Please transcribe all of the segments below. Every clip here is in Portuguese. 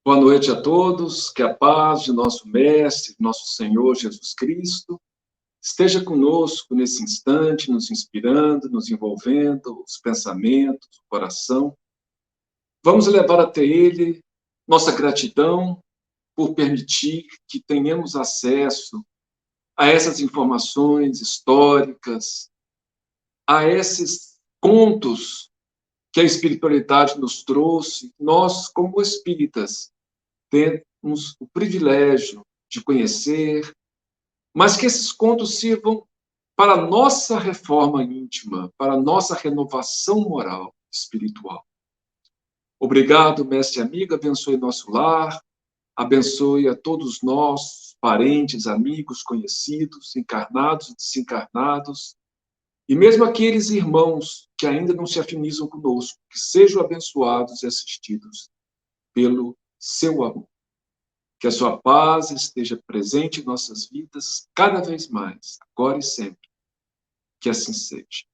Boa noite a todos, que a paz de nosso Mestre, nosso Senhor Jesus Cristo, esteja conosco nesse instante, nos inspirando, nos envolvendo, os pensamentos, o coração. Vamos levar até Ele nossa gratidão por permitir que tenhamos acesso a essas informações históricas, a esses contos que a espiritualidade nos trouxe. Nós, como espíritas, temos o privilégio de conhecer, mas que esses contos sirvam para a nossa reforma íntima, para a nossa renovação moral, espiritual. Obrigado, mestre e amigo, abençoe nosso lar, abençoe a todos nós, parentes, amigos, conhecidos, encarnados e desencarnados, e mesmo aqueles irmãos que ainda não se afinizam conosco, que sejam abençoados e assistidos pelo seu amor. Que a sua paz esteja presente em nossas vidas cada vez mais, agora e sempre. Que assim seja.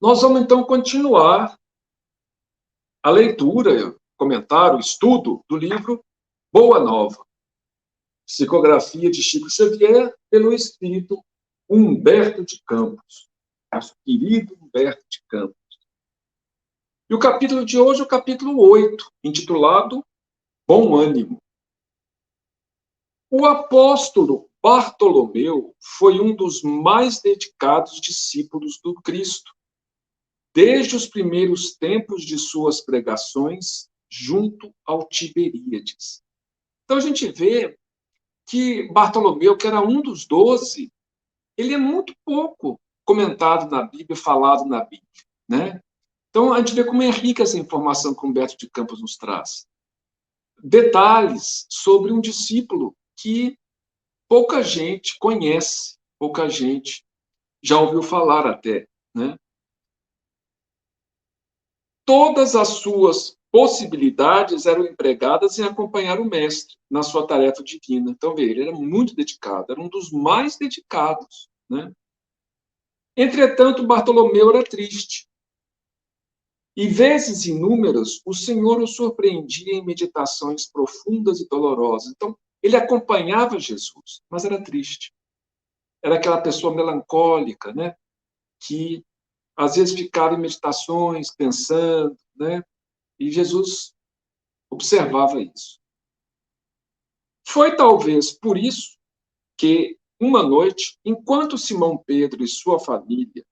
Nós vamos, então, continuar a leitura, comentário, o estudo do livro Boa Nova, psicografia de Chico Xavier pelo espírito Humberto de Campos, nosso querido Humberto de Campos. E o capítulo de hoje é o capítulo 8, intitulado Bom Ânimo. O apóstolo Bartolomeu foi um dos mais dedicados discípulos do Cristo, desde os primeiros tempos de suas pregações junto ao Tiberíades. Então a gente vê que Bartolomeu, que era um dos 12, ele é muito pouco comentado na Bíblia, falado na Bíblia, né? Então a gente vê como é rica essa informação que Humberto de Campos nos traz. Detalhes sobre um discípulo que pouca gente conhece, pouca gente já ouviu falar até, né? Todas as suas possibilidades eram empregadas em acompanhar o mestre na sua tarefa divina. Então, veja, ele era muito dedicado, era um dos mais dedicados, né? Entretanto, Bartolomeu era triste. E vezes inúmeras, o Senhor o surpreendia em meditações profundas e dolorosas. Então, ele acompanhava Jesus, mas era triste. Era aquela pessoa melancólica, né? Que às vezes ficava em meditações, pensando, né? E Jesus observava isso. Foi talvez por isso que, uma noite, enquanto Simão Pedro e sua família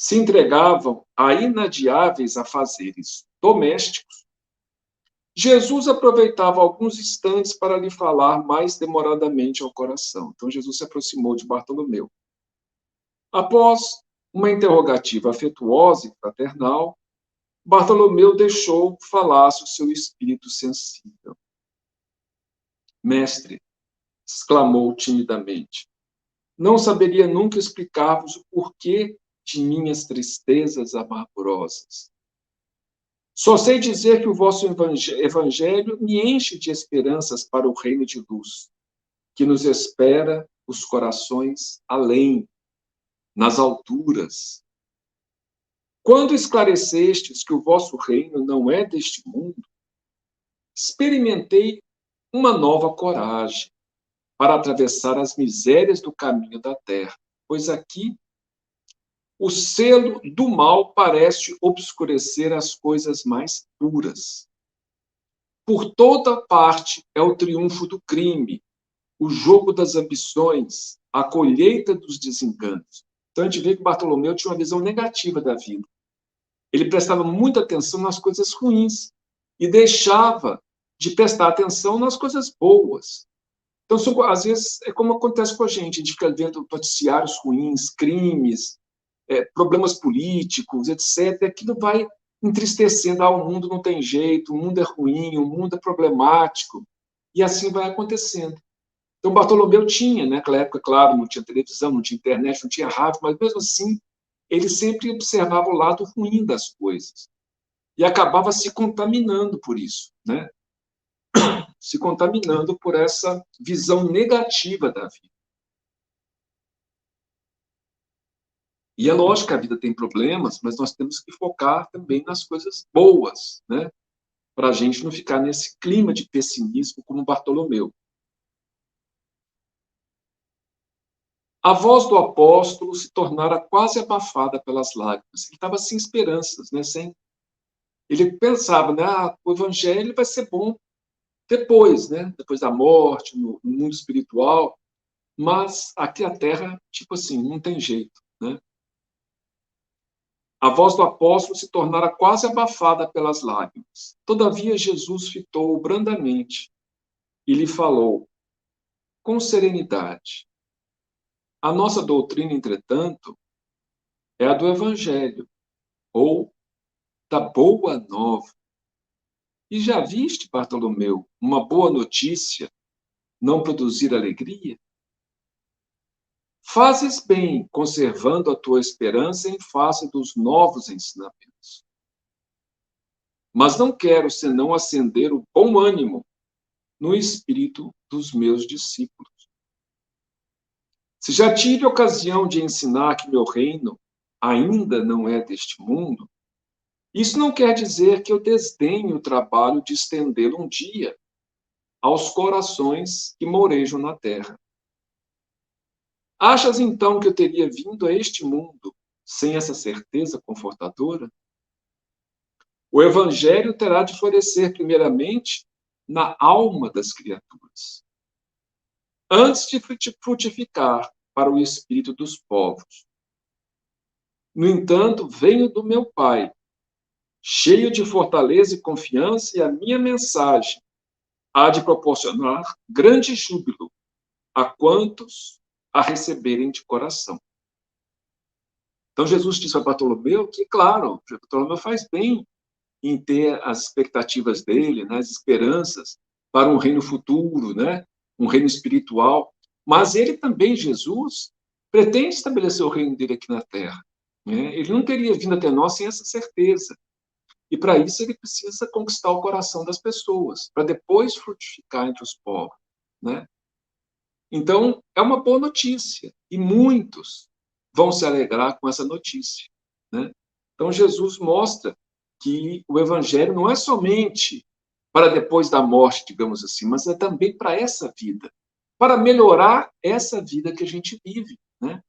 se entregavam a inadiáveis afazeres domésticos, Jesus aproveitava alguns instantes para lhe falar mais demoradamente ao coração. Então, Jesus se aproximou de Bartolomeu. Após uma interrogativa afetuosa e fraternal, Bartolomeu deixou falasse o seu espírito sensível. Mestre, exclamou timidamente, não saberia nunca explicar-vos o porquê de minhas tristezas amargurosas. Só sei dizer que o vosso evangelho me enche de esperanças para o reino de luz, que nos espera os corações além, nas alturas. Quando esclarecestes que o vosso reino não é deste mundo, experimentei uma nova coragem para atravessar as misérias do caminho da terra, pois aqui o selo do mal parece obscurecer as coisas mais puras. Por toda parte é o triunfo do crime, o jogo das ambições, a colheita dos desenganos. Então a gente vê que Bartolomeu tinha uma visão negativa da vida. Ele prestava muita atenção nas coisas ruins e deixava de prestar atenção nas coisas boas. Então, às vezes, é como acontece com a gente fica vendo noticiários ruins, crimes, problemas políticos, etc. Aquilo vai entristecendo, o mundo não tem jeito, o mundo é ruim, o mundo é problemático, e assim vai acontecendo. Então, Bartolomeu tinha, naquela época, claro, não tinha televisão, não tinha internet, não tinha rádio, mas mesmo assim, ele sempre observava o lado ruim das coisas e acabava se contaminando por isso, né? Se contaminando por essa visão negativa da vida. E é lógico que a vida tem problemas, mas nós temos que focar também nas coisas boas, né? para a gente não ficar nesse clima de pessimismo como Bartolomeu. A voz do apóstolo se tornara quase abafada pelas lágrimas. Ele estava sem esperanças, né? Ele pensava, né? O evangelho vai ser bom depois, né? Depois da morte, no mundo espiritual. Mas aqui a terra, tipo assim, não tem jeito, né? A voz do apóstolo se tornara quase abafada pelas lágrimas. Todavia, Jesus fitou brandamente e lhe falou com serenidade. A nossa doutrina, entretanto, é a do Evangelho, ou da Boa Nova. E já viste, Bartolomeu, uma boa notícia não produzir alegria? Fazes bem, conservando a tua esperança em face dos novos ensinamentos. Mas não quero senão acender o bom ânimo no espírito dos meus discípulos. Se já tive ocasião de ensinar que meu reino ainda não é deste mundo, isso não quer dizer que eu desdenhe o trabalho de estendê-lo um dia aos corações que morejam na terra. Achas então que eu teria vindo a este mundo sem essa certeza confortadora? O evangelho terá de florescer primeiramente na alma das criaturas, antes de frutificar para o espírito dos povos. No entanto, venho do meu Pai, cheio de fortaleza e confiança, e a minha mensagem há de proporcionar grande júbilo a quantos a receberem de coração. Então, Jesus disse a Bartolomeu que, claro, Bartolomeu faz bem em ter as expectativas dele, né, as esperanças para um reino futuro, né, um reino espiritual, mas ele também, Jesus, pretende estabelecer o reino dele aqui na Terra. Né? Ele não teria vindo até nós sem essa certeza. E para isso ele precisa conquistar o coração das pessoas, para depois frutificar entre os povos. Né? Então, é uma boa notícia, e muitos vão se alegrar com essa notícia. Né? Então, Jesus mostra que o evangelho não é somente para depois da morte, digamos assim, mas é também para essa vida, para melhorar essa vida que a gente vive. Né?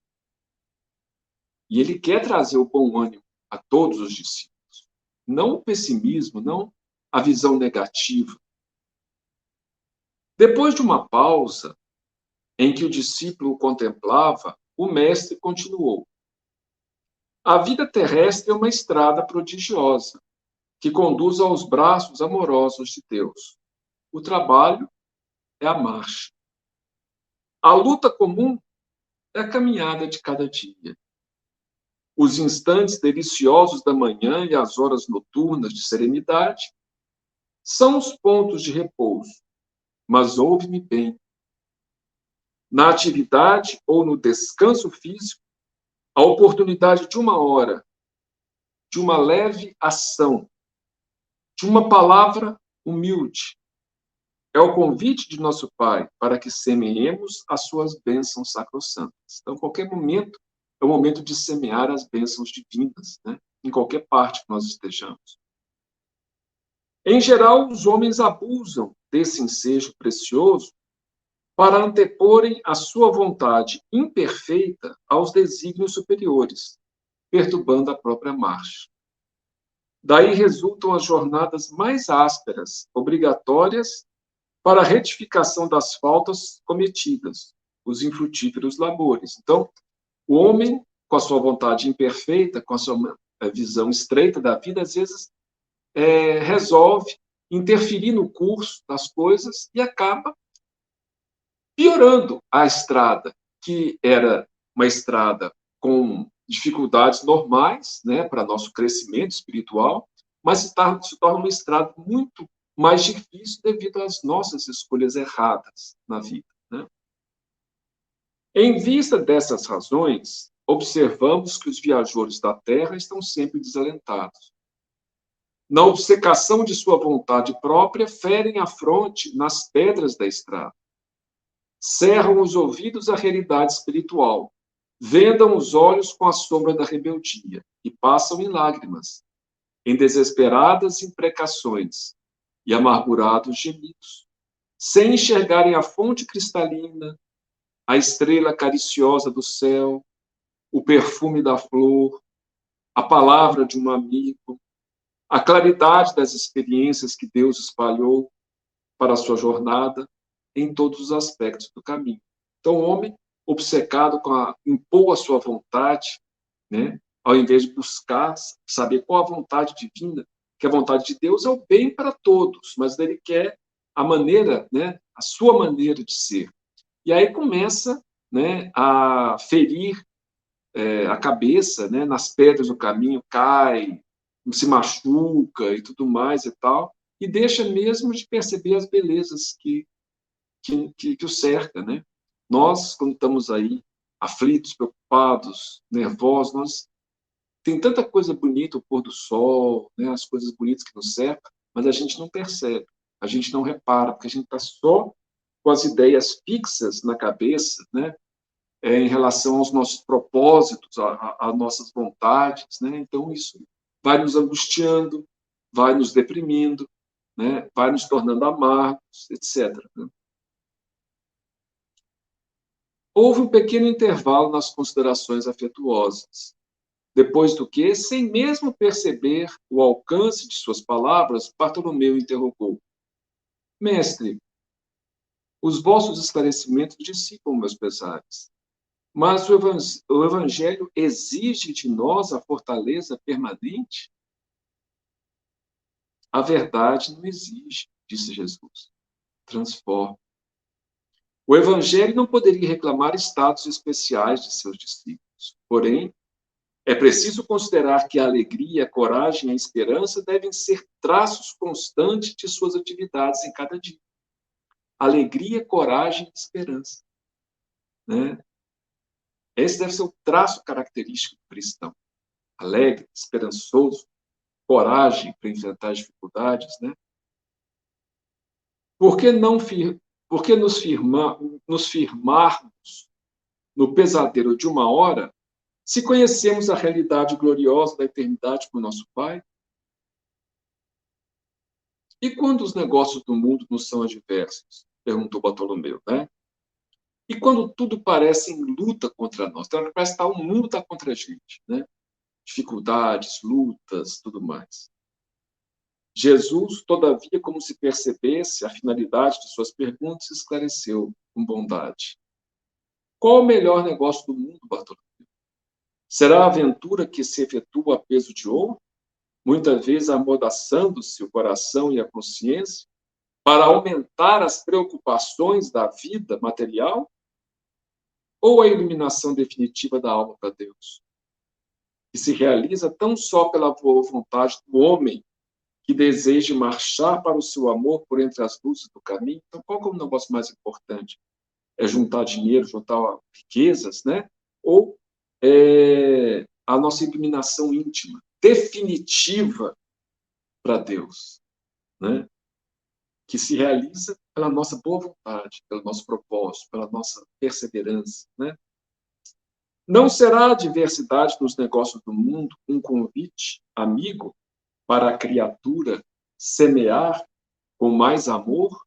E ele quer trazer o bom ânimo a todos os discípulos. Não o pessimismo, não a visão negativa. Depois de uma pausa, em que o discípulo contemplava, o mestre continuou. A vida terrestre é uma estrada prodigiosa, que conduz aos braços amorosos de Deus. O trabalho é a marcha. A luta comum é a caminhada de cada dia. Os instantes deliciosos da manhã e as horas noturnas de serenidade são os pontos de repouso. Mas ouve-me bem. Na atividade ou no descanso físico, a oportunidade de uma hora, de uma leve ação, de uma palavra humilde, é o convite de nosso Pai para que semeemos as suas bênçãos sacrossantas. Então, qualquer momento é o momento de semear as bênçãos divinas, né? Em qualquer parte que nós estejamos. Em geral, os homens abusam desse ensejo precioso para anteporem a sua vontade imperfeita aos desígnios superiores, perturbando a própria marcha. Daí resultam as jornadas mais ásperas, obrigatórias para a retificação das faltas cometidas, os infrutíferos labores. Então, o homem, com a sua vontade imperfeita, com a sua visão estreita da vida, às vezes resolve interferir no curso das coisas e acaba piorando a estrada, que era uma estrada com dificuldades normais, né, para nosso crescimento espiritual, mas se torna uma estrada muito mais difícil devido às nossas escolhas erradas na vida. Né? Em vista dessas razões, observamos que os viajores da Terra estão sempre desalentados. Na obcecação de sua vontade própria, ferem a fronte nas pedras da estrada. Cerram os ouvidos à realidade espiritual, vendam os olhos com a sombra da rebeldia e passam em lágrimas, em desesperadas imprecações, e amargurados gemidos, sem enxergarem a fonte cristalina, a estrela cariciosa do céu, o perfume da flor, a palavra de um amigo, a claridade das experiências que Deus espalhou para a sua jornada em todos os aspectos do caminho. Então, o homem, obcecado com impor a sua vontade, né, ao invés de buscar saber qual a vontade divina, que a vontade de Deus é o bem para todos, mas ele quer a maneira, né, a sua maneira de ser. E aí começa, né, a ferir a cabeça, né, nas pedras do caminho, cai, se machuca e tudo mais e tal, e deixa mesmo de perceber as belezas que o cerca, né? Nós, quando estamos aí aflitos, preocupados, nervosos, tem tanta coisa bonita, o pôr do sol, né, as coisas bonitas que nos cercam, mas a gente não percebe, a gente não repara, porque a gente está só com as ideias fixas na cabeça, né, em relação aos nossos propósitos, às nossas vontades, né? Então isso vai nos angustiando, vai nos deprimindo, né? Vai nos tornando amargos, etc. Né? Houve um pequeno intervalo nas considerações afetuosas, depois do que, sem mesmo perceber o alcance de suas palavras, Bartolomeu interrogou: Mestre, os vossos esclarecimentos dissipam meus pesares. Mas o Evangelho exige de nós a fortaleza permanente? A verdade não exige, disse Jesus. Transforma. O Evangelho não poderia reclamar status especiais de seus discípulos. Porém, é preciso considerar que a alegria, a coragem e a esperança devem ser traços constantes de suas atividades em cada dia. Alegria, coragem e esperança. Né? Esse deve ser o traço característico do cristão. Alegre, esperançoso, coragem para enfrentar as dificuldades, né? Por que não por que nos firmarmos no pesadelo de uma hora se conhecemos a realidade gloriosa da eternidade com nosso Pai? E quando os negócios do mundo nos são adversos? Perguntou Bartolomeu, né? E quando tudo parece em luta contra nós? Então, parece que o mundo está contra a gente, né? Dificuldades, lutas, tudo mais. Jesus, todavia, como se percebesse a finalidade de suas perguntas, esclareceu com bondade. Qual o melhor negócio do mundo, Bartolomeu? Será a aventura que se efetua a peso de ouro, muitas vezes amordaçando-se o coração e a consciência, para aumentar as preocupações da vida material? Ou a iluminação definitiva da alma para Deus, que se realiza tão só pela boa vontade do homem que deseje marchar para o seu amor por entre as luzes do caminho? Então, qual é o negócio mais importante? É juntar dinheiro, juntar riquezas, né? Ou a nossa iluminação íntima, definitiva para Deus, né? Que se realiza pela nossa boa vontade, pelo nosso propósito, pela nossa perseverança, né? Não será a diversidade nos negócios do mundo um convite amigo para a criatura semear com mais amor?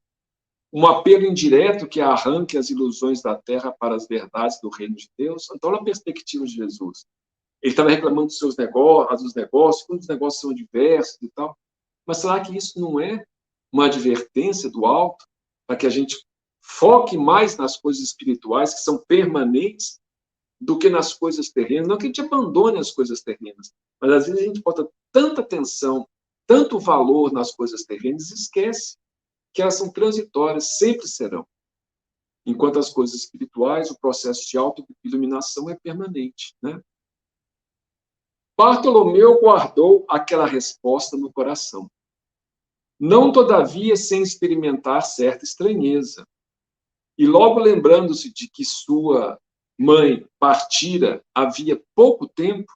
Um apelo indireto que arranque as ilusões da terra para as verdades do reino de Deus? Então, na perspectiva de Jesus, ele estava reclamando dos seus negócios, quando os negócios são diversos e tal. Mas será que isso não é uma advertência do alto para que a gente foque mais nas coisas espirituais, que são permanentes, do que nas coisas terrenas? Não que a gente abandone as coisas terrenas, mas às vezes a gente bota tanta atenção, tanto valor nas coisas terrenas e esquece que elas são transitórias, sempre serão. Enquanto as coisas espirituais, o processo de auto-iluminação é permanente, né? Bartolomeu guardou aquela resposta no coração. Não, todavia, sem experimentar certa estranheza. E logo lembrando-se de que sua mãe partira havia pouco tempo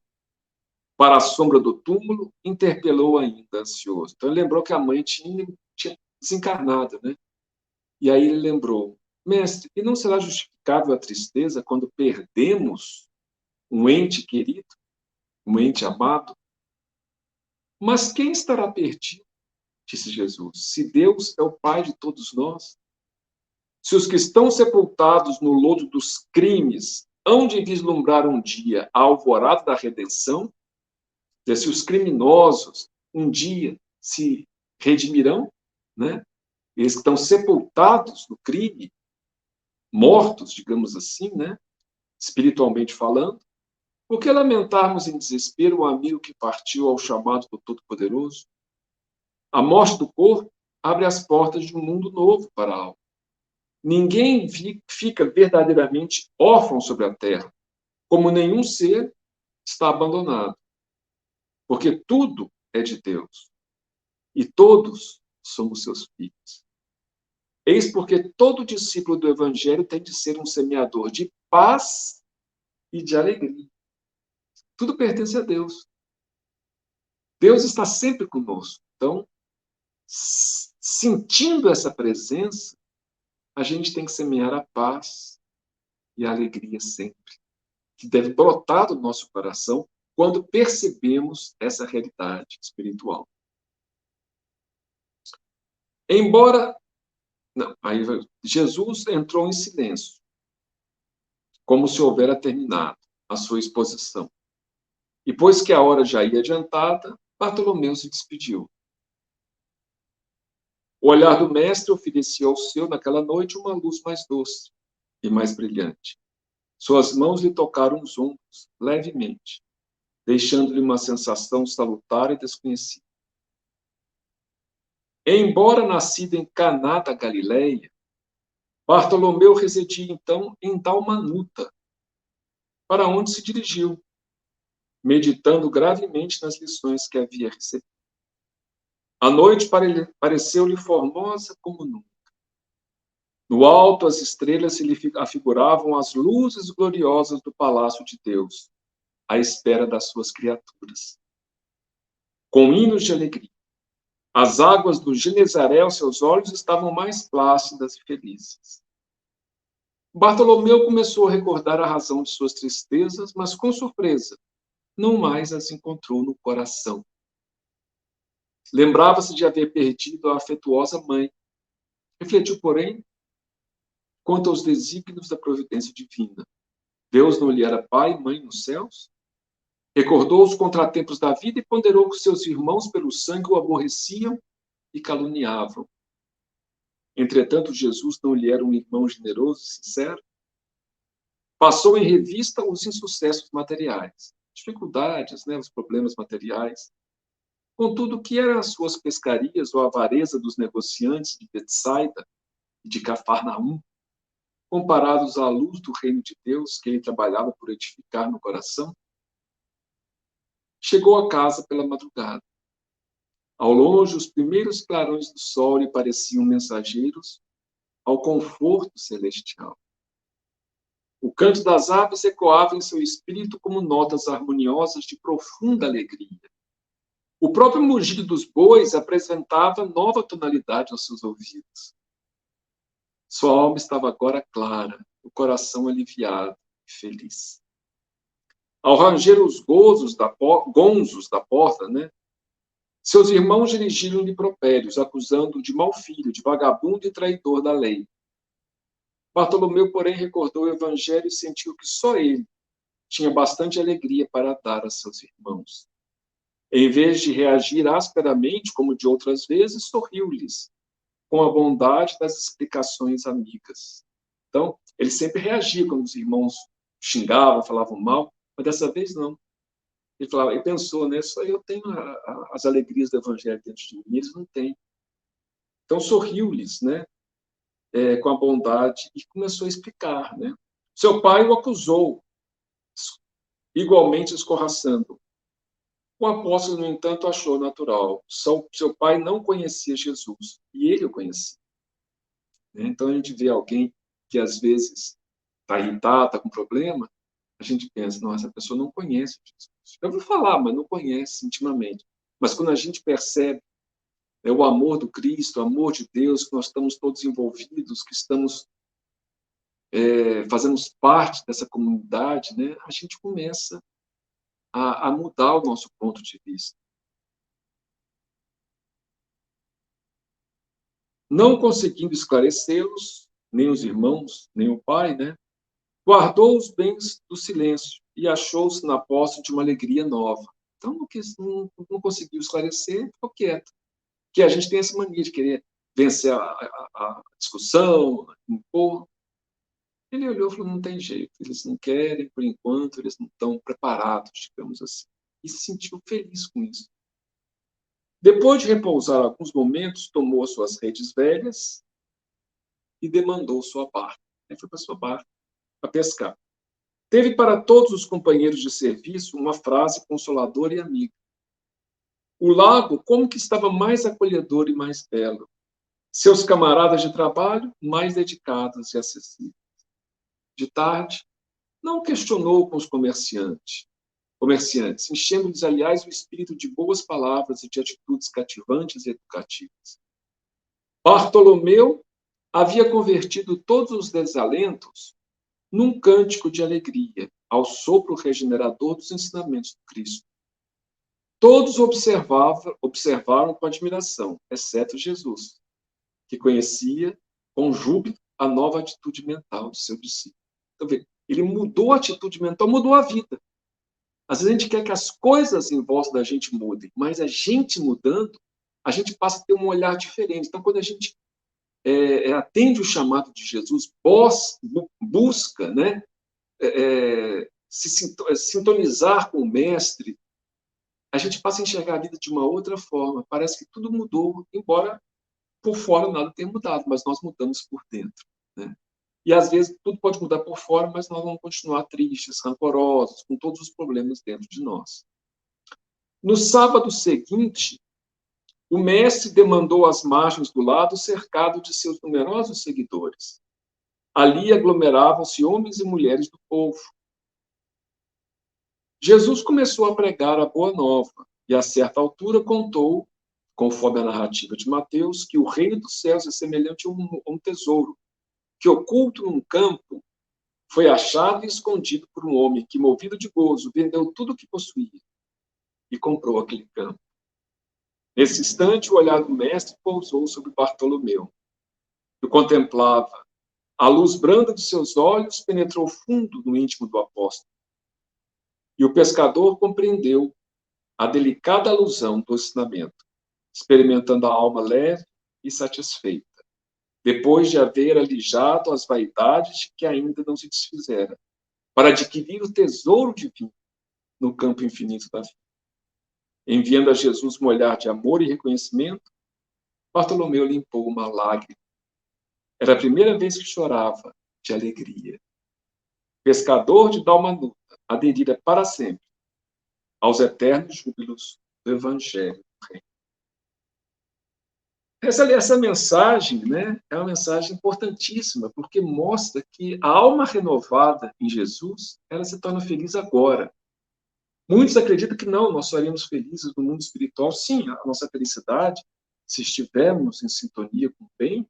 para a sombra do túmulo, interpelou ainda, ansioso. Então, ele lembrou que a mãe tinha desencarnado, né? E aí ele lembrou: Mestre, e não será justificável a tristeza quando perdemos um ente querido, um ente amado? Mas quem estará perdido? disse Jesus. Se Deus é o Pai de todos nós, se os que estão sepultados no lodo dos crimes hão de vislumbrar um dia a alvorada da redenção, se os criminosos um dia se redimirão, né? Eles que estão sepultados no crime, mortos, digamos assim, né? Espiritualmente falando, por que lamentarmos em desespero o amigo que partiu ao chamado do Todo-Poderoso? A morte do corpo abre as portas de um mundo novo para a alma. Ninguém fica verdadeiramente órfão sobre a terra, como nenhum ser está abandonado, porque tudo é de Deus e todos somos seus filhos. Eis porque todo discípulo do Evangelho tem de ser um semeador de paz e de alegria. Tudo pertence a Deus. Deus está sempre conosco. Então, sentindo essa presença, a gente tem que semear a paz e a alegria sempre, que deve brotar do nosso coração quando percebemos essa realidade espiritual. Embora não, aí Jesus entrou em silêncio, como se houvera terminado a sua exposição. E pois que a hora já ia adiantada, Bartolomeu se despediu. O olhar do mestre oferecia ao seu, naquela noite, uma luz mais doce e mais brilhante. Suas mãos lhe tocaram os ombros, levemente, deixando-lhe uma sensação salutar e desconhecida. Embora nascido em Caná da Galileia, Bartolomeu residia então em Dalmanuta, para onde se dirigiu, meditando gravemente nas lições que havia recebido. A noite pareceu-lhe formosa como nunca. No alto, as estrelas se lhe afiguravam as luzes gloriosas do palácio de Deus, à espera das suas criaturas. Com hinos de alegria, as águas do Genezaré aos seus olhos estavam mais plácidas e felizes. Bartolomeu começou a recordar a razão de suas tristezas, mas, com surpresa, não mais as encontrou no coração. Lembrava-se de haver perdido a afetuosa mãe. Refletiu, porém, quanto aos desígnios da providência divina. Deus não lhe era pai e mãe nos céus? Recordou os contratempos da vida e ponderou que seus irmãos pelo sangue o aborreciam e caluniavam. Entretanto, Jesus não lhe era um irmão generoso e sincero? Passou em revista os insucessos materiais, dificuldades, os problemas materiais. Contudo, o que eram as suas pescarias ou a avareza dos negociantes de Betsaida e de Cafarnaum, comparados à luz do reino de Deus que ele trabalhava por edificar no coração? Chegou a casa pela madrugada. Ao longe, os primeiros clarões do sol lhe pareciam mensageiros ao conforto celestial. O canto das aves ecoava em seu espírito como notas harmoniosas de profunda alegria. O próprio mugido dos bois apresentava nova tonalidade aos seus ouvidos. Sua alma estava agora clara, o coração aliviado e feliz. Ao ranger os gonzos da porta, seus irmãos dirigiram-lhe impropérios, acusando-o de mau filho, de vagabundo e traidor da lei. Bartolomeu, porém, recordou o evangelho e sentiu que só ele tinha bastante alegria para dar a seus irmãos. Em vez de reagir asperamente, como de outras vezes, sorriu-lhes, com a bondade das explicações amigas. Então, ele sempre reagia quando os irmãos xingavam, falavam mal, mas dessa vez não. Ele pensou, só eu tenho as alegrias do evangelho dentro de mim, eles não têm. Então, sorriu-lhes, com a bondade e começou a explicar, Seu pai o acusou, igualmente escorraçando. O apóstolo, no entanto, achou natural. Seu pai não conhecia Jesus e ele o conhecia. Então, a gente vê alguém que, às vezes, está irritado, está com problema, a gente pensa, não, essa pessoa não conhece Jesus. Eu vou falar, mas não conhece intimamente. Mas quando a gente percebe o amor do Cristo, o amor de Deus, que nós estamos todos envolvidos, que estamos fazemos parte dessa comunidade, a gente começa a mudar o nosso ponto de vista. Não conseguindo esclarecê-los, nem os irmãos, nem o pai, né? Guardou os bens do silêncio e achou-se na posse de uma alegria nova. Então, não conseguiu esclarecer, ficou quieto. Que a gente tem essa mania de querer vencer a discussão, impor. Ele olhou e falou, não tem jeito, eles não querem, por enquanto, eles não estão preparados, digamos assim. E se sentiu feliz com isso. Depois de repousar alguns momentos, tomou as suas redes velhas e demandou sua barca. Aí foi para sua barca, para pescar. Teve para todos os companheiros de serviço uma frase consoladora e amiga. O lago, como que estava mais acolhedor e mais belo. Seus camaradas de trabalho, mais dedicados e acessíveis. De tarde, não questionou com os comerciantes, enchendo-lhes, aliás, o espírito de boas palavras e de atitudes cativantes e educativas. Bartolomeu havia convertido todos os desalentos num cântico de alegria, ao sopro regenerador dos ensinamentos do Cristo. Todos observaram com admiração, exceto Jesus, que conhecia com júbilo a nova atitude mental de seu discípulo. Então, ele mudou a atitude mental, mudou a vida. Às vezes a gente quer que as coisas em volta da gente mudem, mas a gente mudando, a gente passa a ter um olhar diferente. Então, quando a gente atende o chamado de Jesus, busca, né, se sintonizar com o Mestre, a gente passa a enxergar a vida de uma outra forma. Parece que tudo mudou, embora por fora nada tenha mudado, mas nós mudamos por dentro, né? E às vezes tudo pode mudar por fora, mas nós vamos continuar tristes, rancorosos, com todos os problemas dentro de nós. No sábado seguinte, o mestre demandou as margens do lado, cercado de seus numerosos seguidores. Ali aglomeravam-se homens e mulheres do povo. Jesus começou a pregar a boa nova e, a certa altura, contou, conforme a narrativa de Mateus, que o reino dos céus é semelhante a um tesouro, que, oculto num campo, foi achado e escondido por um homem que, movido de gozo, vendeu tudo o que possuía e comprou aquele campo. Nesse instante, o olhar do mestre pousou sobre Bartolomeu, que o contemplava. A luz branda de seus olhos penetrou fundo no íntimo do apóstolo. E o pescador compreendeu a delicada alusão do ensinamento, experimentando a alma leve e satisfeita, depois de haver alijado as vaidades que ainda não se desfizera, para adquirir o tesouro divino no campo infinito da vida. Enviando a Jesus um olhar de amor e reconhecimento, Bartolomeu limpou uma lágrima. Era a primeira vez que chorava de alegria. Pescador de Dalmanuta, aderira para sempre aos eternos júbilos do Evangelho. Essa mensagem, né, é uma mensagem importantíssima, porque mostra que a alma renovada em Jesus, ela se torna feliz agora. Muitos acreditam que não, nós seremos felizes no mundo espiritual. Sim, a nossa felicidade, se estivermos em sintonia com o bem,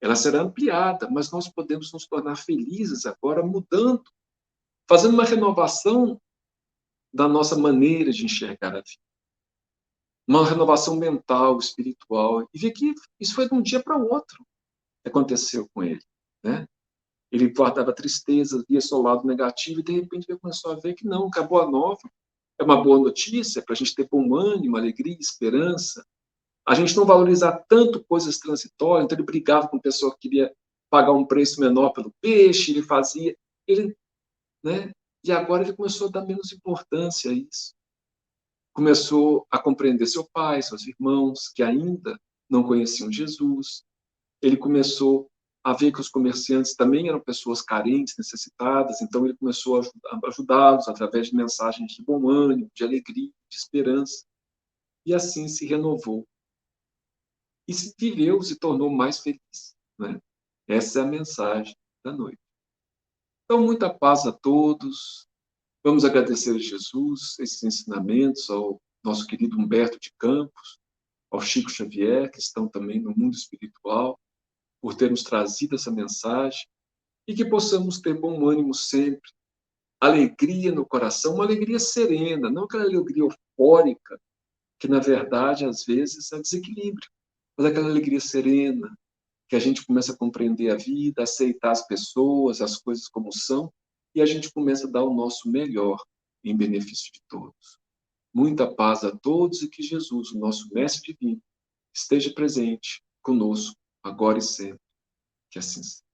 ela será ampliada, mas nós podemos nos tornar felizes agora mudando, fazendo uma renovação da nossa maneira de enxergar a vida. Uma renovação mental, espiritual. E ver que isso foi de um dia para o outro que aconteceu com ele, né? Ele guardava tristeza, via seu lado negativo, e de repente ele começou a ver que não, acabou a nova. É uma boa notícia para a gente ter bom ânimo, alegria, esperança. A gente não valorizar tanto coisas transitórias. Então ele brigava com pessoa que queria pagar um preço menor pelo peixe, ele fazia, né? E agora ele começou a dar menos importância a isso. Começou a compreender seu pai, seus irmãos, que ainda não conheciam Jesus. Ele começou a ver que os comerciantes também eram pessoas carentes, necessitadas, então ele começou a ajudá-los através de mensagens de bom ânimo, de alegria, de esperança. E assim se renovou. E se tornou mais feliz, né? Essa é a mensagem da noite. Então, muita paz a todos. Vamos agradecer a Jesus, esses ensinamentos, ao nosso querido Humberto de Campos, ao Chico Xavier, que estão também no mundo espiritual, por ter nos trazido essa mensagem, e que possamos ter bom ânimo sempre, alegria no coração, uma alegria serena, não aquela alegria eufórica, que na verdade às vezes é desequilíbrio, mas aquela alegria serena, que a gente começa a compreender a vida, aceitar as pessoas, as coisas como são, e a gente começa a dar o nosso melhor em benefício de todos. Muita paz a todos e que Jesus, o nosso Mestre Divino, esteja presente conosco, agora e sempre. Que assim seja.